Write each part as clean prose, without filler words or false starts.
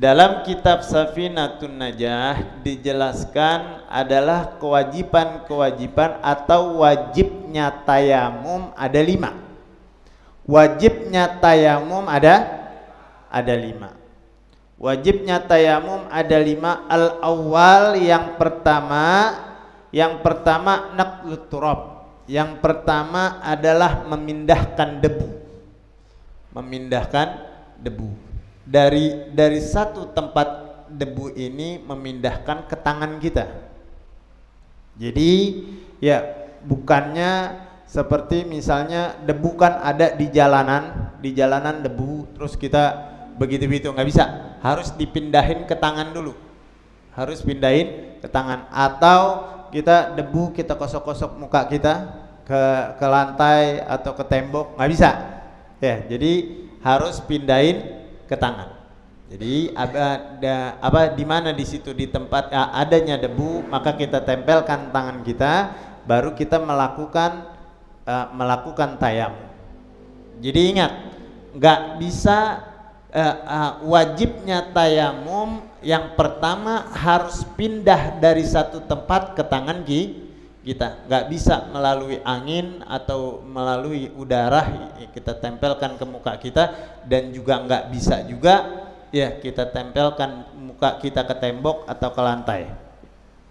Dalam kitab Safinatun Najah dijelaskan adalah kewajiban-kewajiban atau wajibnya tayamum ada 5. Wajibnya tayamum ada 5. Wajibnya tayamum ada 5. Al-awwal yang pertama naqlut turab. Yang pertama adalah memindahkan debu. Memindahkan debu. Dari satu tempat debu ini memindahkan ke tangan kita. Jadi ya bukannya seperti misalnya debu kan ada di jalanan debu terus kita begitu nggak bisa, harus dipindahin ke tangan dulu, harus pindahin ke tangan. Atau kita debu kita kosok-kosok muka kita ke lantai atau ke tembok, nggak bisa ya, jadi harus pindahin ke tangan. Jadi di mana di situ di tempat adanya debu, maka kita tempelkan tangan kita, baru kita melakukan tayamum. Jadi ingat, nggak bisa wajibnya tayamum yang pertama harus pindah dari satu tempat ke tangan kita, nggak bisa melalui angin atau melalui udara kita tempelkan ke muka kita, dan juga nggak bisa juga ya kita tempelkan muka kita ke tembok atau ke lantai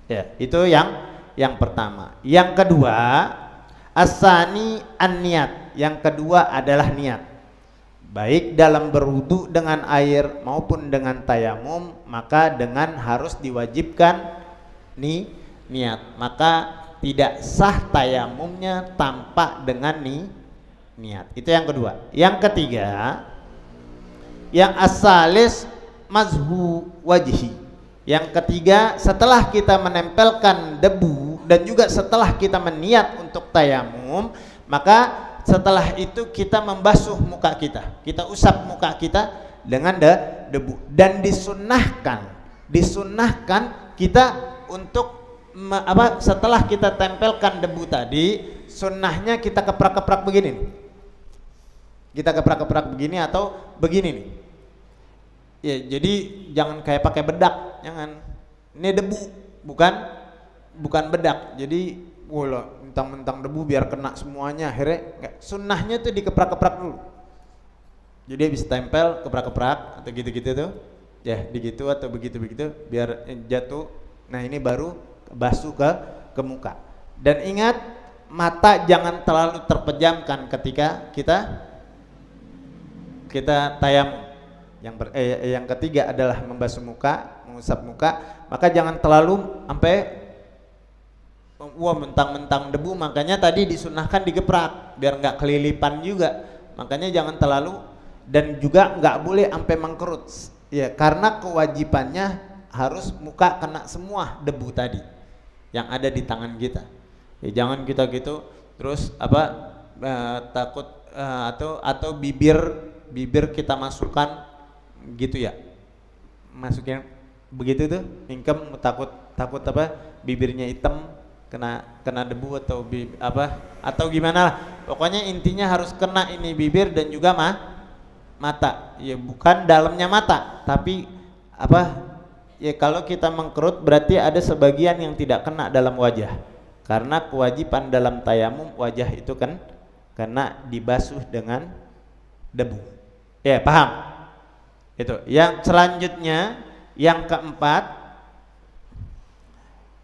ya. Itu yang pertama. Yang kedua asani an-niat, yang kedua adalah niat. Baik dalam berwudu dengan air maupun dengan tayamum, maka dengan harus diwajibkan niat. Maka tidak sah tayamumnya tanpa dengan niat. Itu yang kedua. Yang ketiga, yang asalis mazhu wajhi. Yang ketiga, setelah kita menempelkan debu dan juga setelah kita meniat untuk tayamum, maka setelah itu kita membasuh muka kita. Kita usap muka kita dengan debu, dan disunnahkan kita untuk setelah kita tempelkan debu tadi, sunnahnya kita keprak-keprak begini nih. Kita keprak-keprak begini atau begini nih ya. Jadi jangan kayak pakai bedak, jangan. Ini debu, bukan bedak. Jadi mentang-mentang debu biar kena semuanya, akhirnya enggak. Sunnahnya tuh dikeprak-keprak dulu. Jadi habis tempel keprak-keprak atau gitu-gitu tuh ya, digitu atau begitu-begitu biar jatuh. Nah ini baru basuh ke muka. Dan ingat, mata jangan terlalu terpejamkan ketika kita tayamum. Yang ketiga adalah membasuh muka, mengusap muka. Maka jangan terlalu sampai mentang-mentang debu, makanya tadi disunahkan digeprak biar nggak kelilipan juga. Makanya jangan terlalu, dan juga nggak boleh sampai mengkerut ya, karena kewajibannya harus muka kena semua debu tadi yang ada di tangan kita ya. Jangan kita gitu terus takut atau bibir kita masukkan gitu ya, masukin begitu tuh mingkem, takut bibirnya hitam kena debu atau gimana lah. Pokoknya intinya harus kena ini bibir dan juga mata ya, bukan dalamnya mata tapi ya. Kalau kita mengkerut berarti ada sebagian yang tidak kena dalam wajah, karena kewajiban dalam tayamum wajah itu kan karena dibasuh dengan debu ya. Paham? Itu. Yang selanjutnya, yang keempat,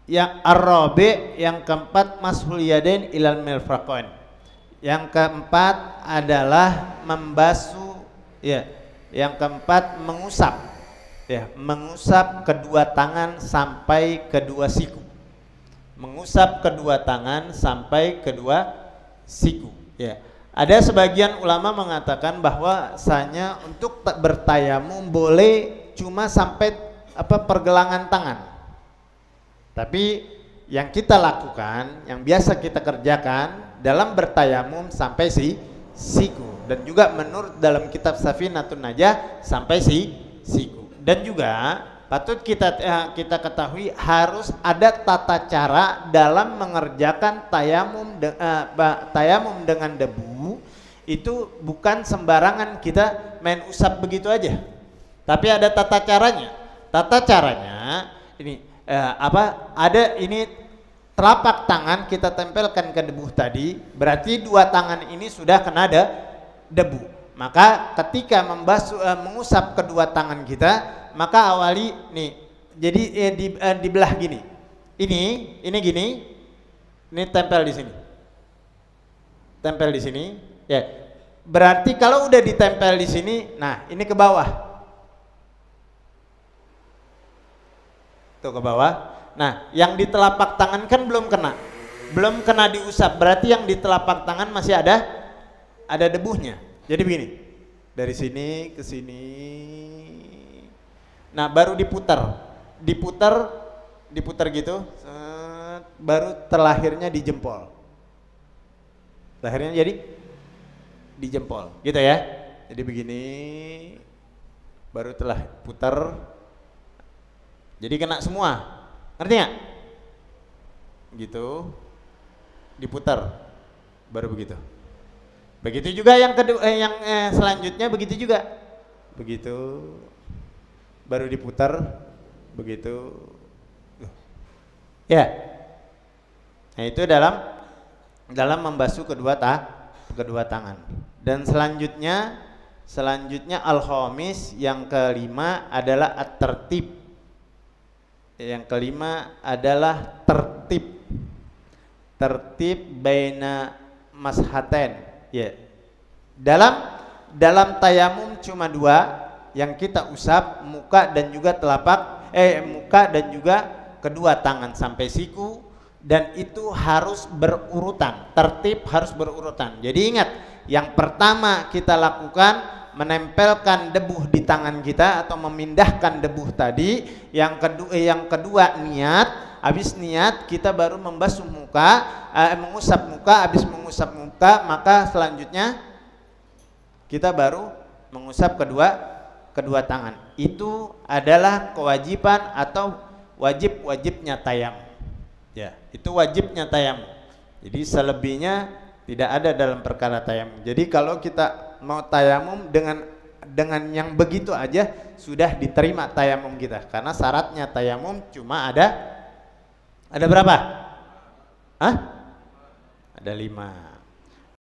yang ar-rabi', yang keempat mashul yadain ilal mirfaqain. Yang keempat adalah membasuh ya. Yang keempat mengusap ya, mengusap kedua tangan sampai kedua siku. Mengusap kedua tangan sampai kedua siku ya. Ada sebagian ulama mengatakan bahwasanya untuk bertayamum boleh cuma sampai pergelangan tangan. Tapi yang kita lakukan, yang biasa kita kerjakan dalam bertayamum sampai siku, dan juga menurut dalam kitab Safinatun Najah sampai siku. Dan juga patut kita ketahui harus ada tata cara dalam mengerjakan tayamum dengan debu. Itu bukan sembarangan kita main usap begitu aja Tapi ada tata caranya. Tata caranya ini ada ini telapak tangan kita tempelkan ke debu tadi, berarti dua tangan ini sudah kena debu. Maka ketika mengusap kedua tangan kita, maka awali nih. Jadi dibelah gini. Ini gini. Ini tempel di sini. Tempel di sini, ya. Berarti kalau udah ditempel di sini, nah ini ke bawah. Tuh ke bawah. Nah, yang di telapak tangan kan belum kena diusap. Berarti yang di telapak tangan masih ada debunya. Jadi begini, dari sini ke sini. Nah, baru diputar gitu, baru terlahirnya di jempol. Lahirnya jadi di jempol, gitu ya. Jadi begini, baru telah putar, jadi kena semua, ngerti nggak? Gitu, diputar, baru begitu. Begitu juga yang kedua, selanjutnya begitu juga, begitu, baru diputar, begitu, ya. Nah itu dalam membasuh kedua tangan. Dan selanjutnya al-khamis, yang kelima adalah at-tertib. Yang kelima adalah tertib baina mashaten. Ya. Dalam tayamum cuma dua yang kita usap, muka dan juga kedua tangan sampai siku, dan itu harus berurutan. Tertib harus berurutan. Jadi ingat, yang pertama kita lakukan menempelkan debu di tangan kita atau memindahkan debu tadi. Yang kedua niat. Habis niat kita baru membasuh muka, mengusap muka. Habis mengusap muka, maka selanjutnya kita baru mengusap kedua tangan. Itu adalah kewajiban atau wajibnya tayamum. Ya, itu wajibnya tayamum. Jadi selebihnya tidak ada dalam perkara tayamum. Jadi kalau kita mau tayamum dengan yang begitu aja sudah diterima tayamum kita. Karena syaratnya tayamum cuma ada berapa? Hah? Ada 5.